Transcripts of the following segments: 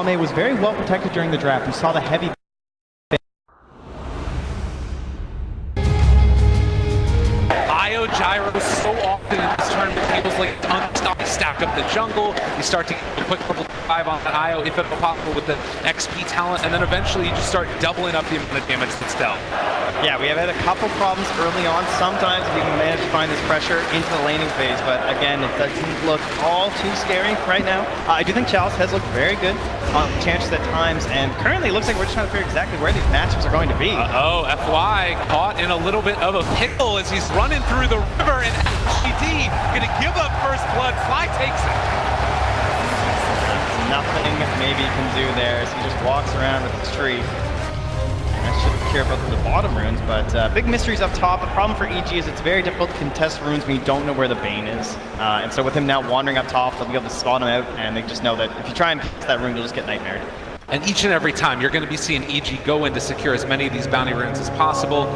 Ame was very well protected during the draft. We saw the heavy IO gyros so often in this tournament. Tables like unstop, stack up the jungle. You start to get a quick level 5 on that IO if at all possible with the XP talent, and then eventually you just start doubling up the amount of damage that's dealt. Yeah, we have had a couple problems early on. Sometimes we can manage to find this pressure into the laning phase, but again, it doesn't look all too scary right now. I do think Chalice has looked very good on chances at times, and currently it looks like we're just trying to figure exactly where these matchups are going to be. FY caught in a little bit of a pickle as he's running through the river, and GD gonna give up first blood. Fly takes it. Nothing maybe he can do there as he just walks around with his tree. That should cure both of the bottom runes, but big mysteries up top. The problem for EG is it's very difficult to contest runes when you don't know where the Bane is. And so with him now wandering up top, they'll be able to spot him out, and they just know that if you try and contest that rune, you'll just get nightmared. And each and every time, you're going to be seeing EG go in to secure as many of these bounty runes as possible,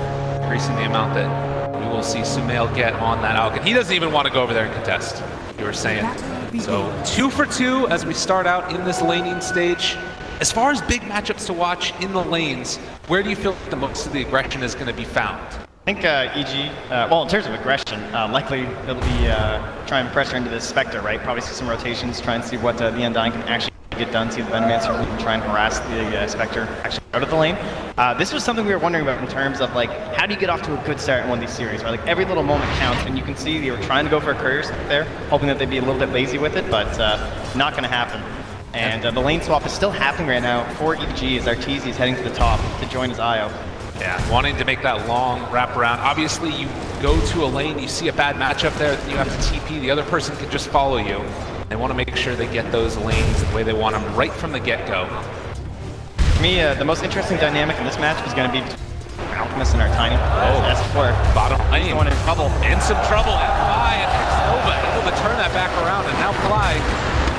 increasing the amount that we will see Sumail get on that Alkin. He doesn't even want to go over there and contest, you were saying. So 2 for 2 as we start out in this laning stage. As far as big matchups to watch in the lanes, where do you feel the most of the aggression is going to be found? I think EG, well, in terms of aggression, likely it'll be trying to pressure into this Spectre, right? Probably see some rotations, try and see what the Undying can actually get done, see if the Venomancer can try and harass the Spectre actually out of the lane. This was something we were wondering about in terms of like, how do you get off to a good start in one of these series, right? Like every little moment counts, and you can see they were trying to go for a courier there, hoping that they'd be a little bit lazy with it, but not going to happen. And the lane swap is still happening right now for EG as Arteezy is heading to the top to join his IO. Yeah, wanting to make that long wraparound. Obviously, you go to a lane, you see a bad matchup there, you have to TP, the other person can just follow you. They want to make sure they get those lanes the way they want them right from the get-go. For me, the most interesting dynamic in this match is going to be Alchemist and our Tiny. S4. Bottom lane. Going in trouble. In some trouble. Fly and Xnova able to turn that back around, and now Fly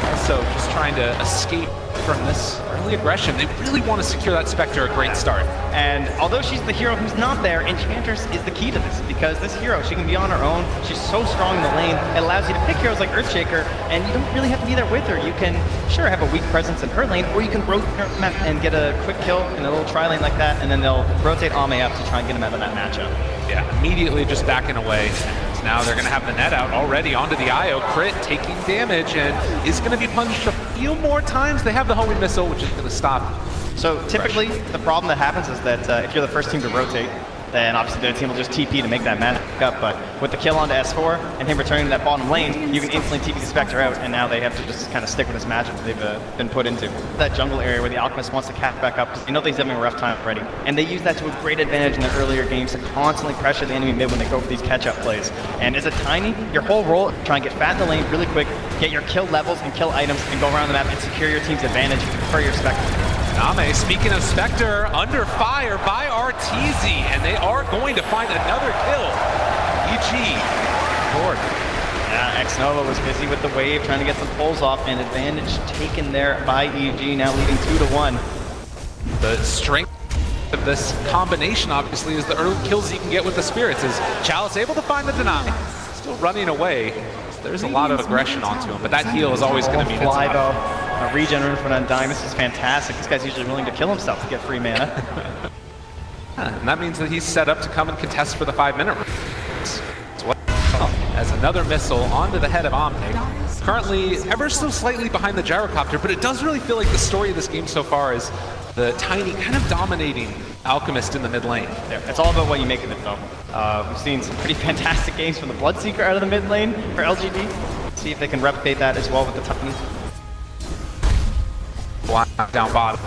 also just trying to escape from this early aggression. They really want to secure that Spectre a great start. And although she's the hero who's not there, Enchantress is the key to this, because this hero, she can be on her own, she's so strong in the lane, it allows you to pick heroes like Earthshaker, and you don't really have to be there with her. You can, sure, have a weak presence in her lane, or you can rotate her map and get a quick kill in a little tri-lane like that, and then they'll rotate Ame up to try and get him out of that matchup. Yeah, immediately just backing away. Now they're going to have the net out already onto the IO. Crit taking damage and is going to be punished a few more times. They have the homing missile, which is going to stop. So typically, the problem that happens is that if you're the first team to rotate, then obviously the other team will just TP to make that mana up. But with the kill onto S4 and him returning to that bottom lane, you can instantly TP the Spectre out, and now they have to just kind of stick with this matchup that they've been put into. That jungle area where the Alchemist wants to cap back up, because they know he's having a rough time already. And they use that to a great advantage in the earlier games to constantly pressure the enemy mid when they go for these catch-up plays. And as a Tiny, your whole role is try and get fat in the lane really quick, get your kill levels and kill items, and go around the map and secure your team's advantage for your Spectre. Ame, speaking of Spectre, under fire by Arteezy, and they are going to find another kill. EG, board. Yeah, Xnova was busy with the wave, trying to get some pulls off, and advantage taken there by EG, now leading 2-1. The strength of this combination, obviously, is the early kills you can get with the Spirits. Is Chalice able to find the deny? Still running away. So there's a lot of aggression onto him, but that heal is always going to mean it's Fly, though. A regen rune for an Undying. This is fantastic. This guy's usually willing to kill himself to get free mana. And that means that he's set up to come and contest for the 5-minute rune. As another missile onto the head of Ame. Currently ever so slightly behind the gyrocopter, but it does really feel like the story of this game so far is the Tiny kind of dominating Alchemist in the mid lane. Yeah, it's all about what you make of it, though. We've seen some pretty fantastic games from the Bloodseeker out of the mid lane for LGD. See if they can replicate that as well with the Tiny. Down bottom,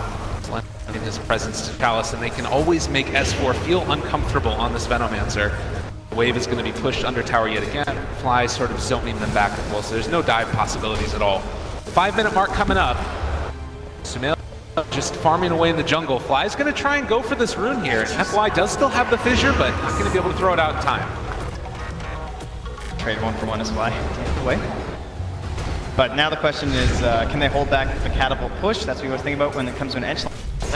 in his presence to Chalice, and they can always make S4 feel uncomfortable on this Venomancer. The wave is going to be pushed under tower yet again. Fly sort of zoning them back as well, so there's no dive possibilities at all. 5-minute mark coming up. Sumail just farming away in the jungle. Fly's going to try and go for this rune here. FY does still have the fissure, but not going to be able to throw it out in time. Trade 1-for-1 as Fly. Take it away. But now the question is, can they hold back the catapult push? That's what we was thinking about when it comes to an edge line.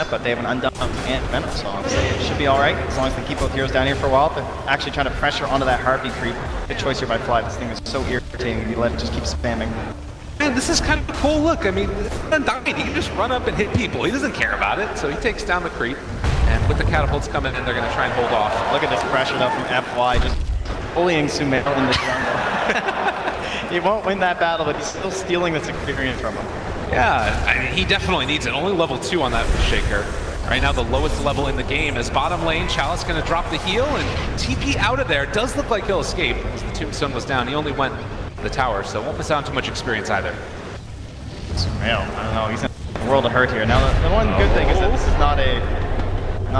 But they have an Undying and Venom, so I'm saying it should be all right as long as they keep both heroes down here for a while. They're actually trying to pressure onto that heartbeat creep. Good choice here by Fly. This thing is so irritating. You let it just keep spamming. And this is kind of a cool look. I mean, he can just run up and hit people. He doesn't care about it, so he takes down the creep. And with the catapults coming in, they're going to try and hold off. Look at this pressure though from FY, just bullying Sumail in the jungle. He won't win that battle, but he's still stealing this experience from him. Yeah, I mean, he definitely needs it. Only level 2 on that shaker. Right now, the lowest level in the game is bottom lane. Chalice going to drop the heal and TP out of there. Does look like he'll escape because the tombstone was down. He only went to the tower, so won't miss out on too much experience either. Sumail, I don't know, he's in a world of hurt here. Now, the one good thing is that this is not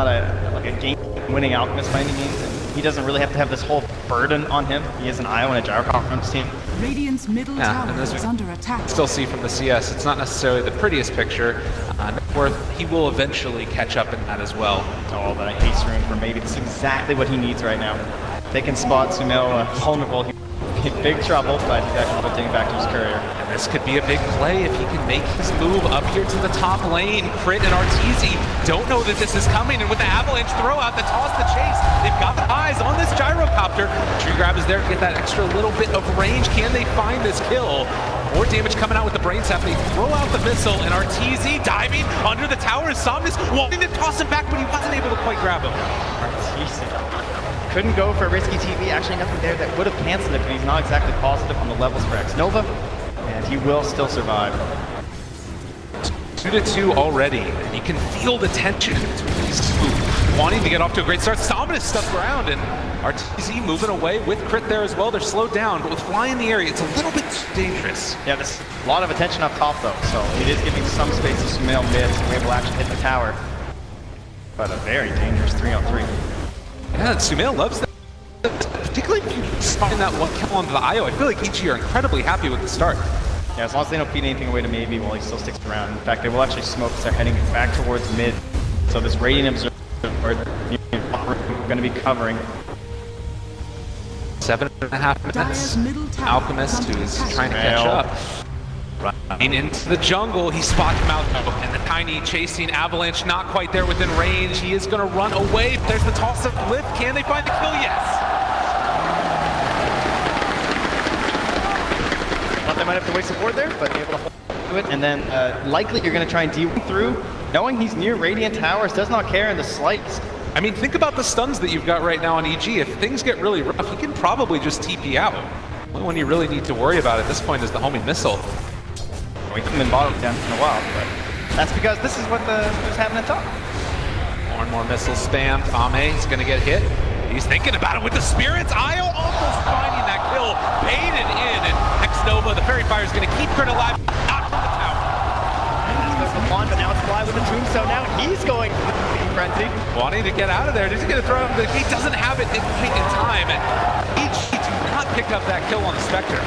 a game-winning alchemist by any means. And he doesn't really have to have this whole burden on him. He has an IO and a gyro conference team. Radiant's middle tower is under attack. Still see from the CS, it's not necessarily the prettiest picture. He will eventually catch up in that as well. Oh, but haste rune for maybe. This is exactly what he needs right now. They can spot Sumail vulnerable. He's in big trouble, but he's actually putting it back to his courier. And this could be a big play if he can make his move up here to the top lane. Crit and Arteezy don't know that this is coming, and with the avalanche throw out, the toss, the chase, they've got the eyes on this gyrocopter. Tree grab is there to get that extra little bit of range. Can they find this kill? More damage coming out with the brain sap. They throw out the missile, and Arteezy diving under the tower. Somnus wanting to toss him back, but he wasn't able to quite grab him. Arteezy couldn't go for a risky TV. Actually, nothing there that would have canceled it, but he's not exactly positive on the levels for X-Nova, and he will still survive. 2-2 already, and you can feel the tension between these two. Wanting to get off to a great start. Somnus stuck around, and Arteezy moving away with crit there as well. They're slowed down, but with Fly in the area, it's a little bit too dangerous. Yeah, there's a lot of attention up top though, so it is giving some space to Sumail mid to be able to actually hit the tower. But a very dangerous 3-on-3. Yeah, Sumail loves that. Particularly if you find that one kill onto the IO. I feel like EG are incredibly happy with the start. Yeah, as long as they don't feed anything away to maybe, well, he still sticks around. In fact, they will actually smoke as they're heading back towards mid. So this Radiant Observer going to be covering. 7.5 minutes. Alchemist, who's trying to catch up. Running into the jungle, he spots him out, and the Tiny chasing Avalanche not quite there within range. He is going to run away. There's the toss-up lift. Can they find the kill? Yes. Thought they might have to waste support there, but able to hold to it. And then likely you're going to try and deal through, knowing he's near Radiant Towers, does not care in the slightest. I mean, think about the stuns that you've got right now on EG. If things get really rough, you can probably just TP out. The only one you really need to worry about at this point is the homing missile. We haven't been bottled down in a while, but that's because this is what's happening at top. More and more missiles spammed. Ame is going to get hit. He's thinking about it with the spirits. Io almost finding that kill. Baited in, and X-Nova, the Fairy Fire, is going to keep Crit alive. Not from the tower. But now it's Fly with the tombstone. Now he's going frenzy. Wanting to get out of there. He's going to throw him, but he doesn't have it in time. And EG do not pick up that kill on the Spectre.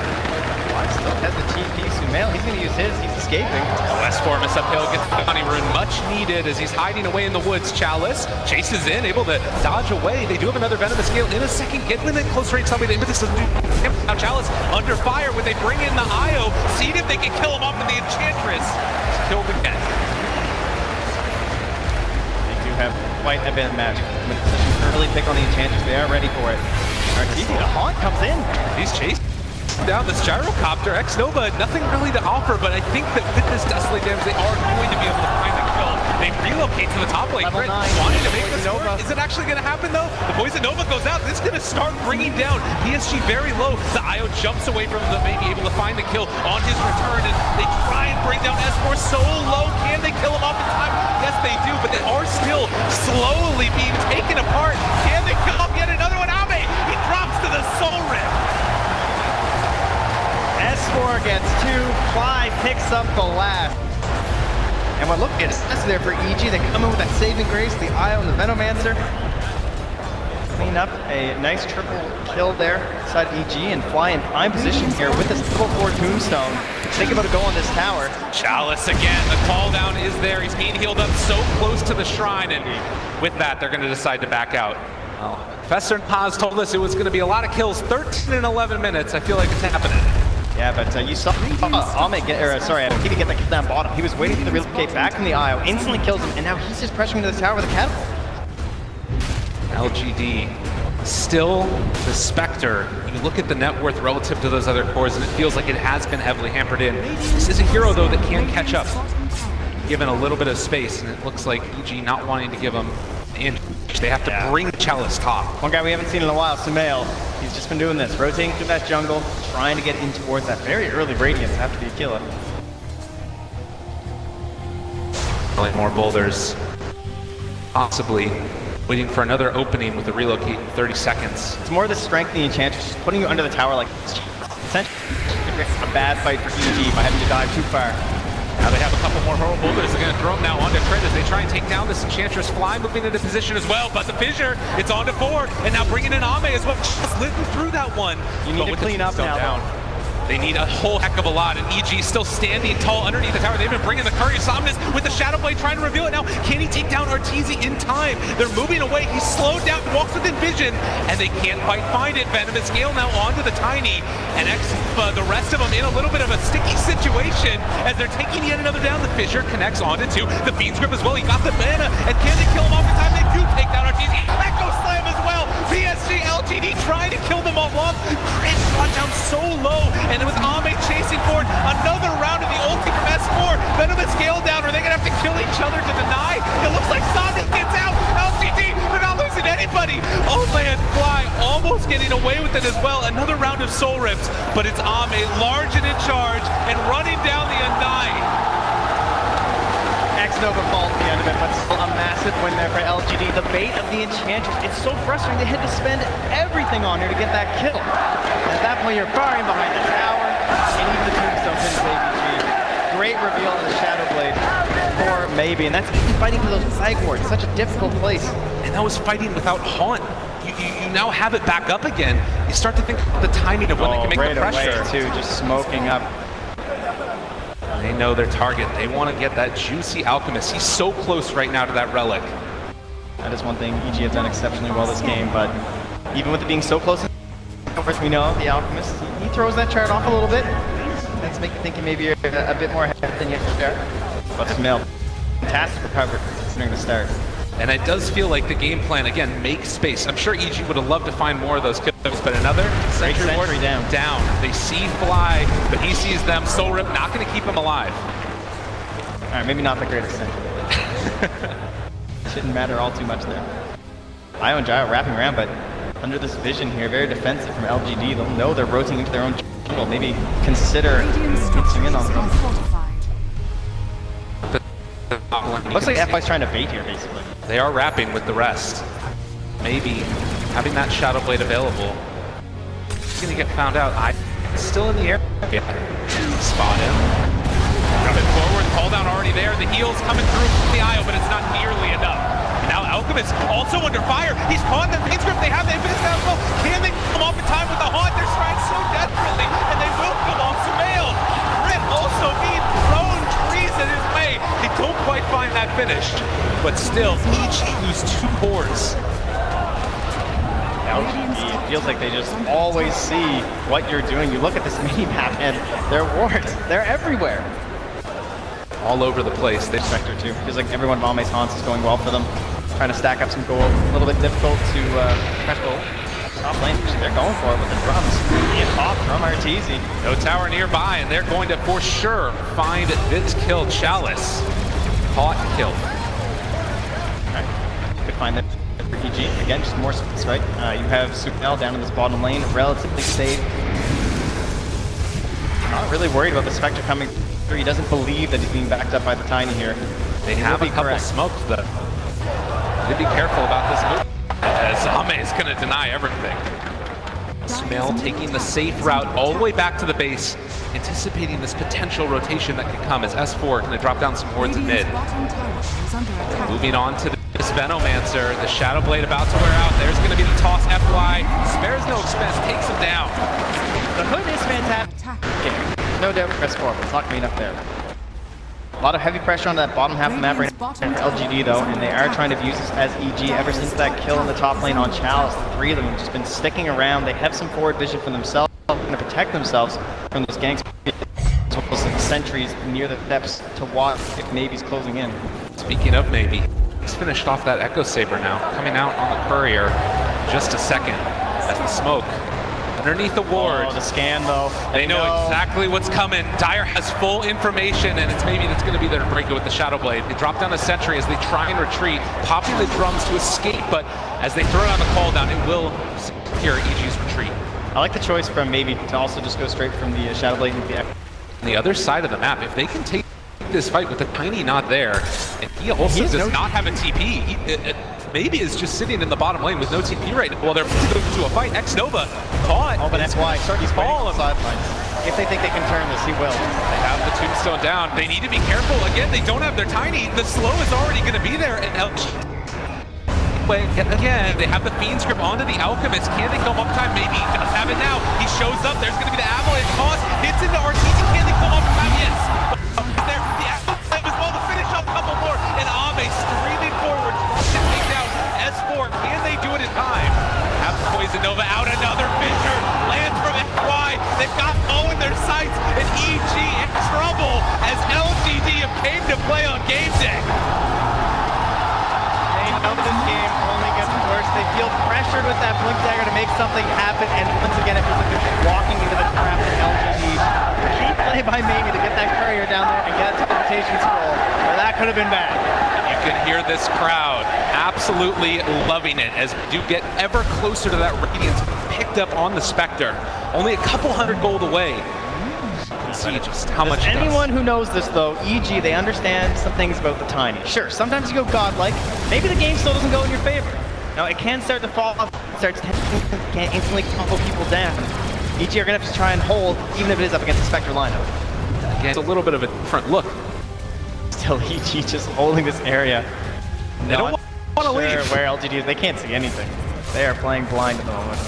Fly still has the TP. Sumail, he's going to use his. He's escaping. Westformus uphill gets the Bounty Rune, much needed as he's hiding away in the woods. Chalice chases in, able to dodge away. They do have another Venomous Gale in a second. Get within close range. Somebody, but this is now Chalice under fire when they bring in the IO. See if they can kill him off with the Enchantress. Killed again. They do have quite a bit of magic. Early pick on the Enchantress. They are ready for it. Arteezy, the Haunt comes in. He's chasing down this gyrocopter. X-Nova, nothing really to offer, but I think that with this Desolate damage, they are going to be able to find the kill. They relocate to the top lane. Level 9, wanting to make this Nova. work. Is it actually going to happen, though? The Poison Nova goes out. This is going to start bringing down PSG very low. The IO jumps away from them, maybe able to find the kill on his return, and they try and bring down S4 so low. Can they kill him off in time? Yes, they do, but they are still slowly being taken apart. Can they kill off yet another one? Ame, he drops to the Soul Rift. S4 gets 2, Fly picks up the last. And what look at that's there for EG. They come in with that saving grace, the Io and the Venomancer. Clean up a nice triple kill there inside EG and Fly in prime position here with this level 4 tombstone. Think about a go on this tower. Chalice again, the call down is there. He's being healed up so close to the shrine, and with that, they're going to decide to back out. Well, Fester and Paz told us it was going to be a lot of kills, 13 and 11 minutes. I feel like it's happening. Yeah, but you saw Ame get, or sorry, he didn't get the kill down bottom. He was waiting for the relocate back from the IO, instantly kills him, and now he's just pressuring to the tower with a catapult. LGD Still, the Spectre, you look at the net worth relative to those other cores, and it feels like it has been heavily hampered in. This is a hero, though, that can catch up, given a little bit of space, and it looks like EG not wanting to give them an inch. They have to bring Chalice top. One guy we haven't seen in a while, Sumail, he's just been doing this, rotating through that jungle, trying to get in towards that very early radiance after the Aquila. More boulders, possibly waiting for another opening with the relocate in 30 seconds. It's more the strength of the Enchantress, just putting you under the tower like essentially a bad fight for EG by having to dive too far. Now they have a couple more boulders. They're going to throw them now onto Crit as they try and take down this Enchantress. Fly moving into position as well, but the fissure, it's onto 4, and now bringing in Ame as well. Just living through that one. You need to clean up now. Down. They need a whole heck of a lot, and EG still standing tall underneath the tower. They've been bringing the Curry Somnus with the Shadow Blade trying to reveal it now. Can he take down Arteezy in time? They're moving away. He's slowed down, walks within vision, and they can't quite find it. Venomous Gale now onto the Tiny, and the rest of them in a little bit of a sticky situation as they're taking yet another down. The Fissure connects onto 2. The Fiend's Grip as well. He got the mana, and can they kill him off in time? They do take down Arteezy. Echo Slam as well. PSG LGD trying to kill them all off. Chris brought down so low, and with Ame chasing forward, another round of the ulti from S4. Venomous Gale down. Are they going to have to kill each other to deny? It looks like Sonic gets out. LGD, they're not losing anybody. Oh man, Fly almost getting away with it as well. Another round of soul rips, but it's Ame large and in charge and running down the Undying. X-Nova falls at the end of it, but still a massive win there for LGD. The bait of the Enchantress, it's so frustrating. They had to spend everything on her to get that kill. At that point, you're firing behind the tower, and even the tombstone pins ABG. Great reveal of the Shadow Blade for Maybe, and that's even fighting for those flag wards. Such a difficult place. And that was fighting without Haunt. You now have it back up again. You start to think of the timing of when they can make right the pressure. Away too, just smoking up. They know their target. They want to get that juicy Alchemist. He's so close right now to that relic. That is one thing EG have done exceptionally well this game, but even with it being so close, of course we know the Alchemist, he throws that chart off a little bit. That's making you think maybe you're a bit more ahead than you have to start. But Smell, fantastic recovery considering the start. And it does feel like the game plan, again, make space. I'm sure EG would have loved to find more of those kills, but another Sentry down. They see Fly, but he sees them. Soul Rip not going to keep him alive. All right, maybe not the greatest Sentry. Shouldn't matter all too much there. Io and Gyro wrapping around, but under this vision here, very defensive from LGD. They'll know they're rotating into their own jungle. Maybe consider pitching in on them. Looks like FI's trying to bait here, basically. They are wrapping with the rest. Maybe having that Shadow Blade available. He's gonna get found out. Still in the air. Yeah. Spot him. Coming forward, call down already there. The heal's coming through from the Io, but it's not nearly enough. And now Alchemist also under fire. He's caught the Fiend's Grip. They have the Infinite as well. Can they come off in time with the Haunt? They're trying so desperately, and they will come off Sumail. Crit also being thrown trees in his way. They don't quite find that finish, but still, each lose 2 cores. It feels like they just always see what you're doing. You look at this mini-map and their wards, they're everywhere. All over the place. They Spectre too. Feels like every one of Ame's haunts is going well for them. Trying to stack up some gold. A little bit difficult to press gold. Top lane, they're going for it with the drums. Being off from Arteezy. No tower nearby, and they're going to for sure find this kill. Chalice. Caught and killed. Alright. Could find that for EG. Again, just more space, right? You have Supernal down in this bottom lane, relatively safe. Not really worried about the Spectre coming through. He doesn't believe that he's being backed up by the Tiny here. They have a couple smokes though. They'd be careful about this move, as Ame is going to deny everything. Smell taking the safe route all the way back to the base, anticipating this potential rotation that could come as S4 going to drop down some wards in mid. Moving on to this Venomancer, the Shadow Blade about to wear out. There's going to be the toss. FY spares no expense, takes him down. The hood is fantastic. No doubt for S4, but it's not coming up there. A lot of heavy pressure on that bottom half of the map right now for LGD though, and they are trying to use this as EG ever since that kill in the top lane on Chalice. The 3 of them have just been sticking around. They have some forward vision for themselves, going to protect themselves from those ganks. Sentries near the depths to watch if Maybe's closing in. Speaking of Maybe, he's finished off that Echo Saber now, coming out on the courier. just a second as the smoke underneath the ward. Oh, the scan though. They know exactly what's coming. Dire has full information, and it's going to be there to break it with the Shadow Blade. They drop down a sentry as they try and retreat, popping the drums to escape, but as they throw down the call down, it will secure EG's retreat. I like the choice from maybe to also just go straight from the Shadow Blade into the Echo. On the other side of the map, if they can take this fight with the Tiny not there, and he also does not have a TP, maybe is just sitting in the bottom lane with no TP right now. Well, they're going to a fight. X-Nova caught. Oh, but that's why he's fighting on the sidelines. If they think they can turn this, he will. They have the tombstone down. They need to be careful. Again, they don't have their Tiny. The slow is already going to be there. And again, they have the Fiend's grip onto the Alchemist. Can they come up time? Maybe he does have it now. He shows up. There's going to be the avalanche toss. Hits into RTZ. Can they come up time? Yes. There, the avalanche as well to finish up a couple more. And Ame streaming forward to take down S4. Can they do it in time? Have Poison Nova out. Another fissure. Lands from FY. They've got O in their sights. And EG in trouble as LGD have came to play on game day. This game only gets worse. They feel pressured with that Blink Dagger to make something happen, and once again it feels like they're walking into the trap of LGD. Key play by Mamie to get that courier down there and get a teleportation scroll, or that could have been bad. You can hear this crowd absolutely loving it as we do get ever closer to that Radiance picked up on the Spectre. Only a couple hundred gold away. See just how much anyone who knows this though, EG, they understand some things about the Tiny. Sure, sometimes you go godlike, maybe the game still doesn't go in your favor. Now it can start to fall off, can't instantly combo people down. EG are gonna have to try and hold, even if it is up against the Spectre lineup. Again, it's a little bit of a different look. Still EG just holding this area. They don't want to leave. Where LGD is, they can't see anything. They are playing blind at the moment.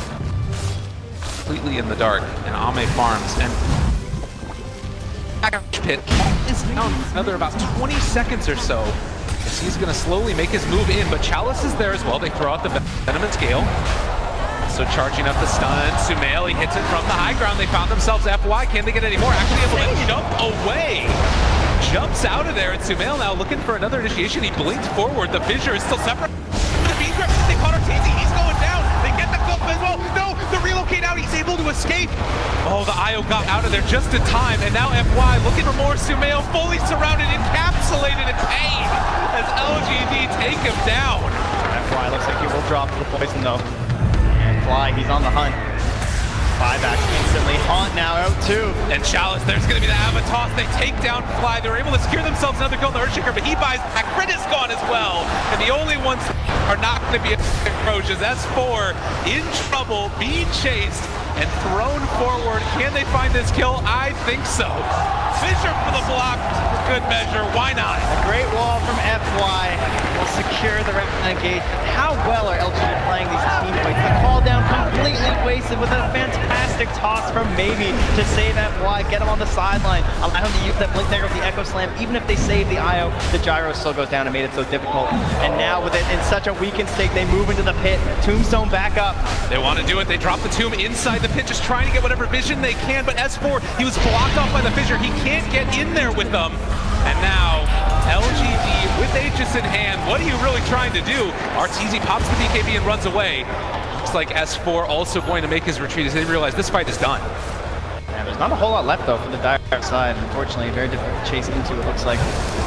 Completely in the dark, and Ame farms, and pit is down another about 20 seconds or so as he's going to slowly make his move in, but Chalice is there as well. They throw out the Venomous Gale. So charging up the stun, Sumail, he hits it from the high ground. They found themselves FY. Can they get any more? Actually able to jump away. Jumps out of there, and Sumail now looking for another initiation. He blinked forward. The fissure is still separate. The beam grip, they caught Ortiz. He's going down. They get the clip as well. No, the relocate out. He's able to escape. Oh, the IO got out of there just in time, and now FY looking for more. Sumail fully surrounded, encapsulated in pain as LGD take him down. FY looks like he will drop the poison though. And Fly, he's on the hunt. Buyback instantly. Haunt now out too. And Chalice, there's going to be the Avatos. They take down Fly. They're able to secure themselves another kill on the Earthshaker, but he buys back. Crit is gone as well. And the only ones are not going to be approaches. S4 in trouble, being chased and thrown forward. Can they find this kill? I think so. Fisher for the block for good measure. Why not? A great wall from FY will secure the engagement. How well are LGD playing these teammates? The call down completely wasted with a fantastic toss from Maybe to save FY, get him on the sideline, allow him to use that Blink Dagger with the Echo Slam. Even if they save the IO, the gyro still goes down and made it so difficult. And now with it in such a weakened state, they move into the pit. Tombstone back up. They want to do it. They drop the tomb inside the pit, just trying to get whatever vision they can. But S4, he was blocked off by the fissure. He can't get in there with them. And now, LGD with Aegis in hand, what are you really trying to do? RTZ pops the BKB and runs away. Looks like S4 also going to make his retreat as they realize this fight is done. Yeah, there's not a whole lot left though for the Dire side. Unfortunately, very difficult to chase into, it looks like,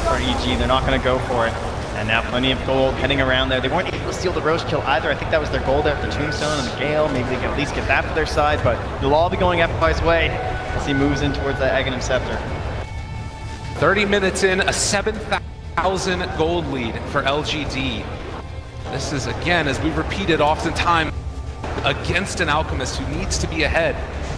for EG. They're not going to go for it. And now plenty of gold heading around there. They weren't able to steal the Roche kill either. I think that was their goal there at the Tombstone and the Gale. Maybe they can at least get that for their side, but they'll all be going FY's way as he moves in towards that Aghanim Scepter. 30 minutes in, a 7,000 gold lead for LGD. This is, again, as we repeated oftentimes, against an Alchemist who needs to be ahead.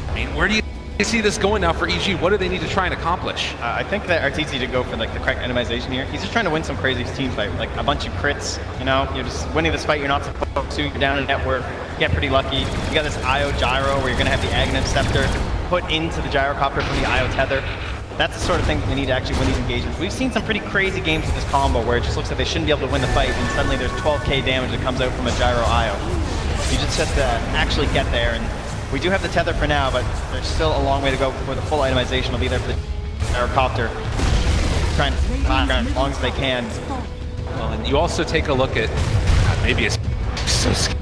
I mean, where do you see this going now for EG? What do they need to try and accomplish? I think that RTZ to go for like the correct itemization here. He's just trying to win some crazy team fight, like a bunch of crits. You know, you're just winning this fight. You're not supposed to. You're down in network. You get pretty lucky. You got this IO gyro where you're gonna have the Aghanim Scepter put into the gyrocopter from the IO tether. That's the sort of thing that we need to actually win these engagements. We've seen some pretty crazy games with this combo where it just looks like they shouldn't be able to win the fight, and suddenly there's 12k damage that comes out from a gyro IO. You just have to actually get there, and we do have the tether for now, but there's still a long way to go before the full itemization will be there for the gyrocopter. Trying to high ground as long as they can. Well, and you also take a look at, maybe it's so scary.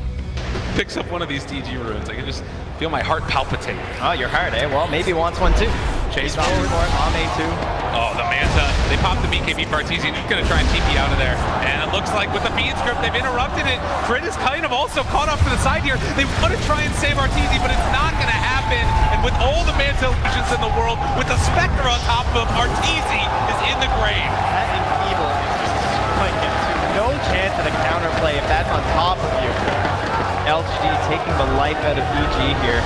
picks up one of these DG runes. I can just feel my heart palpitate. Oh, your heart, eh? Well, maybe he wants one too. Chase forward for it. Ame too. Oh, the Manta. They popped the BKB for Arteezy. He's going to try and TP out of there. And it looks like with the Bean script, they've interrupted it. Crit is kind of also caught off to the side here. They want to try and save Arteezy, but it's not going to happen. And with all the Manta illusions in the world, with the Spectre on top of him, Arteezy is in the grave. That Enfeeble is just like no chance at a counterplay if that's on top of you. LGD taking the life out of EG here.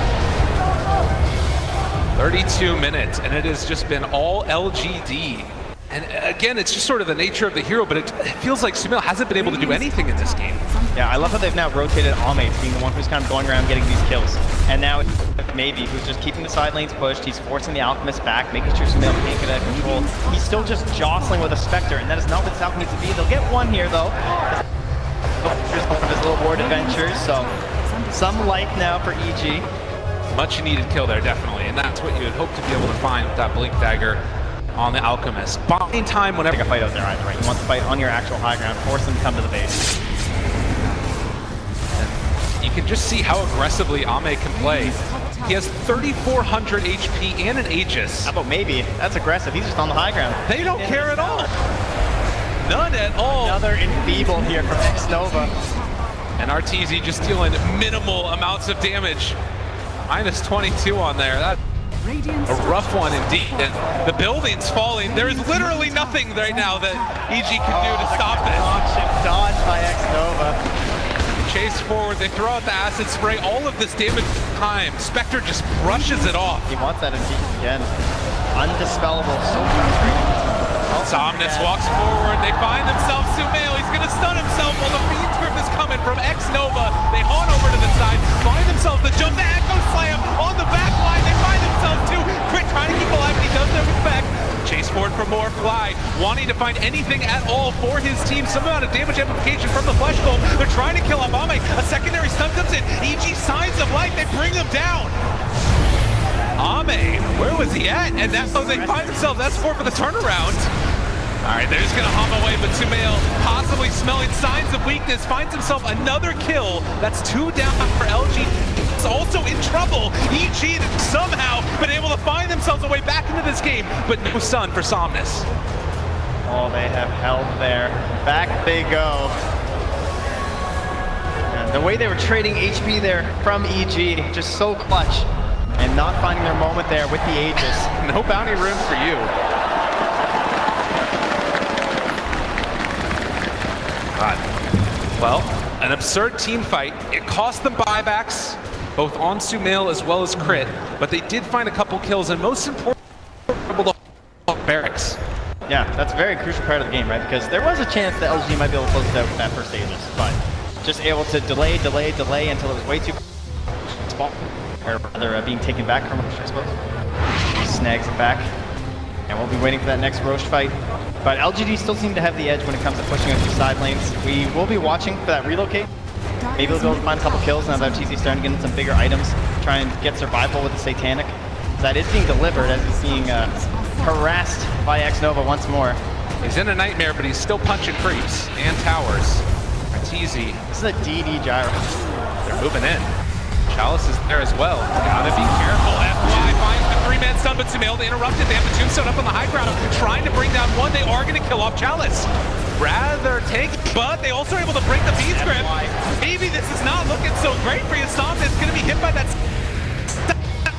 32 minutes, and it has just been all LGD. And again, it's just sort of the nature of the hero, but it feels like Sumail hasn't been able to do anything in this game. Yeah, I love how they've now rotated Ame to being the one who's kind of going around getting these kills. And now Maybe, who's just keeping the side lanes pushed. He's forcing the Alchemist back, making sure Sumail can't get out of control. He's still just jostling with a Spectre, and that is not what this Alchemy needs to be. They'll get one here, though. Just one of his little ward adventures, so some life now for EG. Much needed kill there, definitely, and that's what you would hope to be able to find with that Blink Dagger on the Alchemist. Buying time whenever... Take a fight out there either, right? You want to fight on your actual high ground, force them to come to the base. And you can just see how aggressively Ame can play. He has 3,400 HP and an Aegis. How about maybe? That's aggressive. He's just on the high ground. They don't care at all. None at all. Another Enfeeble here from X-Nova. And Arteezy just dealing minimal amounts of damage. Minus 22 on there. That's a rough one indeed. And the building's falling. There is literally nothing right now that EG can do to stop this. Dodge by X-Nova. Chase forward, they throw out the acid spray, all of this damage time. Spectre just brushes it off. He wants that again. Undispellable, so frustrating. Somnus walks forward, they find themselves Sumail, he's gonna stun himself while the Fiend's Grip is coming from X-Nova. They haunt over to the side, find themselves the jump, the Echo Slam on the back line, they find themselves too. Crit trying to keep alive, but he does no effect. Chase forward for more Fly, wanting to find anything at all for his team. Some amount of damage amplification from the Flesh Bolt. They're trying to kill Ame. A secondary stun comes in. EG signs of life, they bring them down. Ame, where was he at? And that's how they find themselves. That's for the turnaround. All right, they're just gonna hum away, but Sumail, possibly smelling signs of weakness, finds himself another kill. That's 2 down for LG. It's also in trouble. EG somehow been able to find themselves a way back into this game, but no stun for Somnus. Oh, they have held there. Back they go. And the way they were trading HP there from EG, just so clutch. And not finding their moment there with the Aegis. No bounty room for you. God. Well, an absurd team fight. It cost them buybacks, both on Sumail as well as Crit, but they did find a couple kills, and most importantly, able to hold barracks. Yeah, that's a very crucial part of the game, right? Because there was a chance that LG might be able to close it out with that first Aegis, but just able to delay until it was way too spot, or rather being taken back from Roche, I suppose. He snags it back, and we'll be waiting for that next Roche fight. But LGD still seem to have the edge when it comes to pushing out these side lanes. We will be watching for that relocate. Maybe we'll be able to find a couple kills now that TC's starting to get into some bigger items. Try and get survival with the Satanic. That is being delivered as he's being harassed by X-Nova once more. He's in a nightmare, but he's still punching creeps and towers. Arteezy. This is a DD gyro. They're moving in. Chalice is there as well. Gotta be careful. FY finds the 3-man stun, but Sumail interrupted. They have the tombstone up on the high ground, trying to bring down one. They are going to kill off Chalice. Rather take, but they also are able to break the Fiend's Grip. Maybe this is not looking so great for you. Somnus going to be hit by that.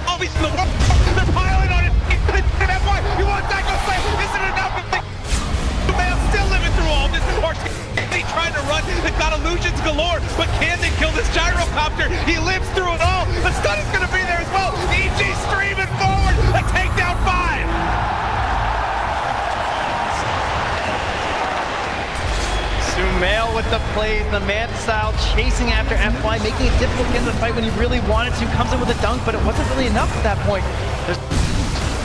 Oh, he's in the wall. They're piling on it. FY, you want that? Go play. Isn't it enough? Sumail still living through all this. Arteezy trying to run. They've got illusions galore, but can they kill this gyrocopter? He lives through it all. The stun is going to be there as well. EG streaming forward. A takedown 5. Sumail with the plays, the Manta style, chasing after FY, making it difficult to get in the fight when he really wanted to. Comes in with a dunk, but it wasn't really enough at that point. There's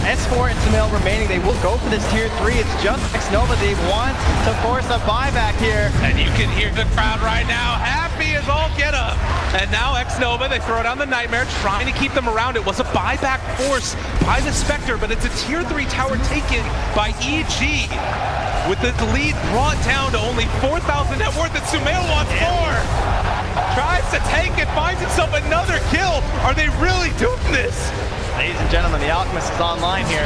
S4 and Sumail remaining. They will go for this tier 3. It's just X-Nova. They want to force a buyback here. And you can hear the crowd right now. Happy as all get up. And now X-Nova, they throw down the Nightmare, trying to keep them around. It was a buyback force by the Spectre, but it's a tier 3 tower taken by EG. With the lead brought down to only 4,000 net worth that Sumail wants more. Tries Gets a tank and finds himself another kill. Are they really doing this? Ladies and gentlemen, the Alchemist is online here.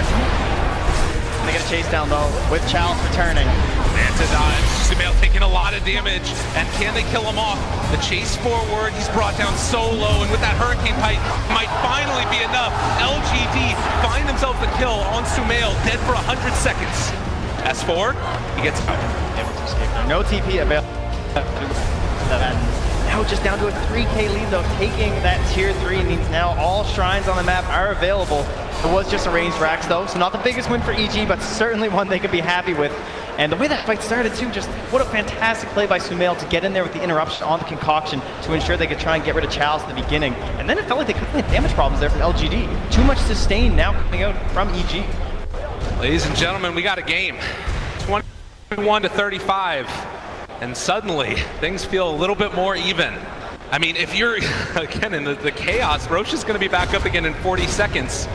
They get a chase down though, with Chalice returning. And to dodge, Sumail taking a lot of damage, and can they kill him off? The chase forward, he's brought down so low, and with that Hurricane Pipe, might finally be enough. LGD find themselves the kill on Sumail, dead for 100 seconds. S4, he gets out. Able to escape there. No TP available. Now just down to a 3k lead though, taking that tier 3 means now all shrines on the map are available. It was just a ranged Rax though, so not the biggest win for EG, but certainly one they could be happy with. And the way that fight started too, just what a fantastic play by Sumail to get in there with the interruption on the concoction to ensure they could try and get rid of Chalice at the beginning. And then it felt like they couldn't have damage problems there from LGD. Too much sustain now coming out from EG. Ladies and gentlemen, we got a game. 21 to 35. And suddenly, things feel a little bit more even. I mean, if you're, again, in the chaos, Roche is going to be back up again in 40 seconds.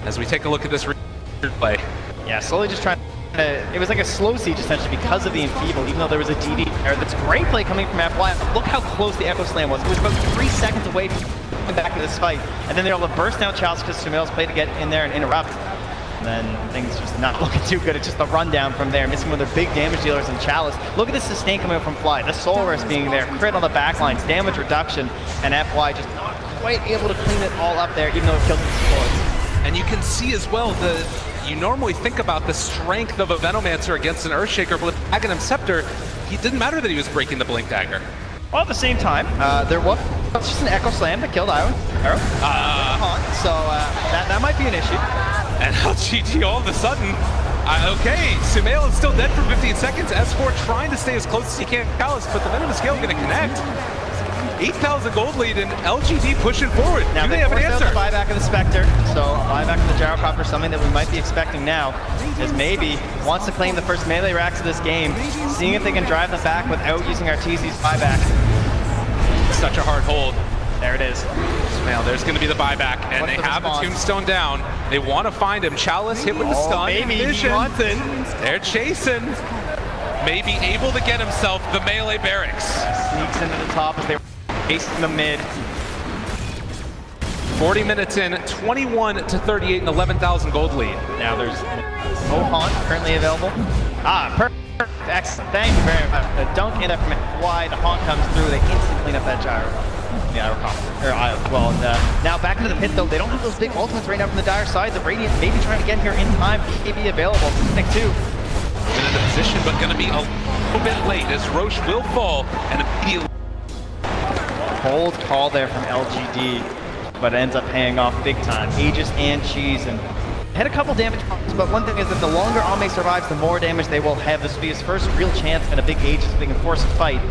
As we take a look at this replay. Yeah, slowly just trying to, it was like a slow siege essentially because of the Enfeeble, even though there was a DD there. That's great play coming from FY. Look how close the Echo Slam was. It was about 3 seconds away from coming back into this fight. And then they're able to burst down Chalice because Sumail's play to get in there and interrupt. Then things just not looking too good. It's just the rundown from there, missing one of their big damage dealers in Chalice. Look at the sustain coming up from Fly, the Soul Rest being there, crit on the backlines, damage reduction, and FY just not quite able to clean it all up there, even though it killed some supports. And you can see as well, you normally think about the strength of a Venomancer against an Earthshaker, but with Aghanim Scepter, it didn't matter that he was breaking the Blink Dagger. Well, at the same time, there was just an Echo Slam that killed Arrow. So that might be an issue. And LGD all of a sudden, okay, Sumail is still dead for 15 seconds. S4 trying to stay as close as he can to Chalice, but the Venomous Scale going to connect. 8,000 gold lead and LGD pushing forward. Now Do they have an answer? The buyback of the Spectre, so buyback of the Gyrocopter, something that we might be expecting now, is maybe wants to claim the first melee racks of this game, seeing if they can drive them back without using Arteezy's buyback. Such a hard hold. There it is. Now there's going to be the buyback, and they have a Tombstone down. They want to find him. Chalice hit with the stun. Maybe Vision. he wants it. They're chasing. Maybe able to get himself the melee barracks. Sneaks into the top as they chasing the mid. 40 minutes in, 21 to 38 and 11,000 gold lead. Now there's Mohan currently available. Perfect. Excellent. Thank you very much. The dunk in there from FY. The haunt comes through. They instantly clean up that gyro. Now back into the pit though. They don't have those big ultimates right now from the Dire side. The Radiant may be trying to get here in time. BKB available. Nick 2. In the position, but going to be a little bit late as Roche will fall and immediately. Cold call there from LGD, but it ends up paying off big time. Aegis and Cheese and had a couple damage problems, but one thing is that the longer Ame survives, the more damage they will have. This will be his first real chance at a big Aegis if they can force a fight.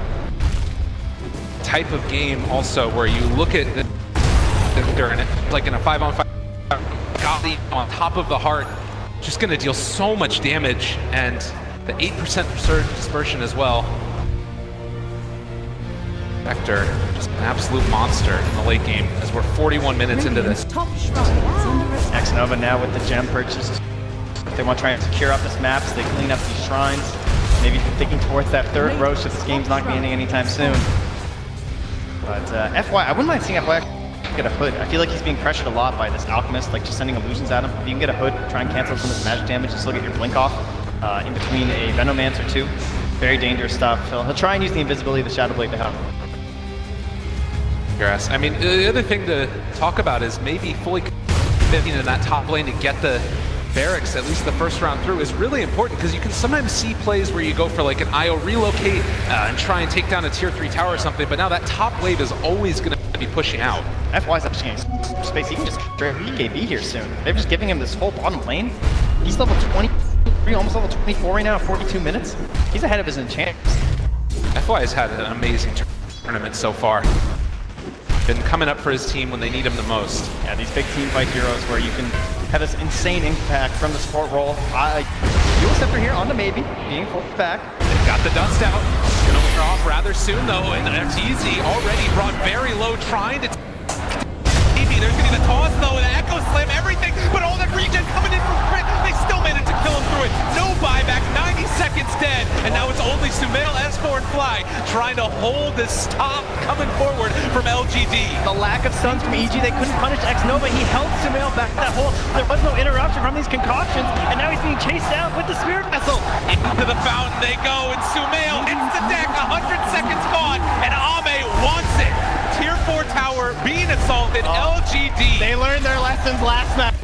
Type of game also where you look at the like in a 5-on-5 Gotti on top of the heart, just going to deal so much damage, and the 8% surge dispersion as well. Vector, just an absolute monster in the late game as we're 41 minutes into this. X-Nova now with the gem purchase. They want to try and secure up this map so they clean up these shrines. Maybe thinking towards that third Roche if this game's not going to be ending anytime soon. But FY, I wouldn't mind seeing FY get a hood. I feel like he's being pressured a lot by this Alchemist, like just sending illusions at him. If you can get a hood, try and cancel some of this magic damage and still get your blink off in between a Venomancer too. Very dangerous stuff. He'll try and use the invisibility of the Shadow Blade to help. Yes, I mean, the other thing to talk about is maybe fully committing in that top lane to get the barracks, at least the first round through, is really important because you can sometimes see plays where you go for like an IO relocate and try and take down a tier 3 tower or something, but now that top wave is always going to be pushing out. FY's up space. He can just straight BKB here soon. They're just giving him this whole bottom lane. He's level 23, almost level 24 right now, 42 minutes. He's ahead of his enchanters. FY has had an amazing tournament so far. Been coming up for his team when they need him the most. Yeah, these big team fight heroes where you can have this insane impact from the support role. Dual Scepter here on the maybe, being forced back. They've got the dust out. Gonna wear off rather soon though, and Arteezy already brought very low, trying to maybe There's gonna be the toss though, and Echo Slam, everything, but all that regen coming in from Crit, they still managed to kill him through it. No buyback, 90 seconds dead, and now it's only Sumail, S4, and Fly trying to hold this stop coming forward from LGD. The lack of stuns from EG, they couldn't punish X-Nova. He held Sumail back that hole. There was no interruption from these concoctions, and now he's being chased down with the Spirit Vessel. Into the fountain they go, and Sumail hits the deck, 100 seconds gone, and Ame wants it. Tier 4 tower being assaulted, LGD. They learned their lessons last match.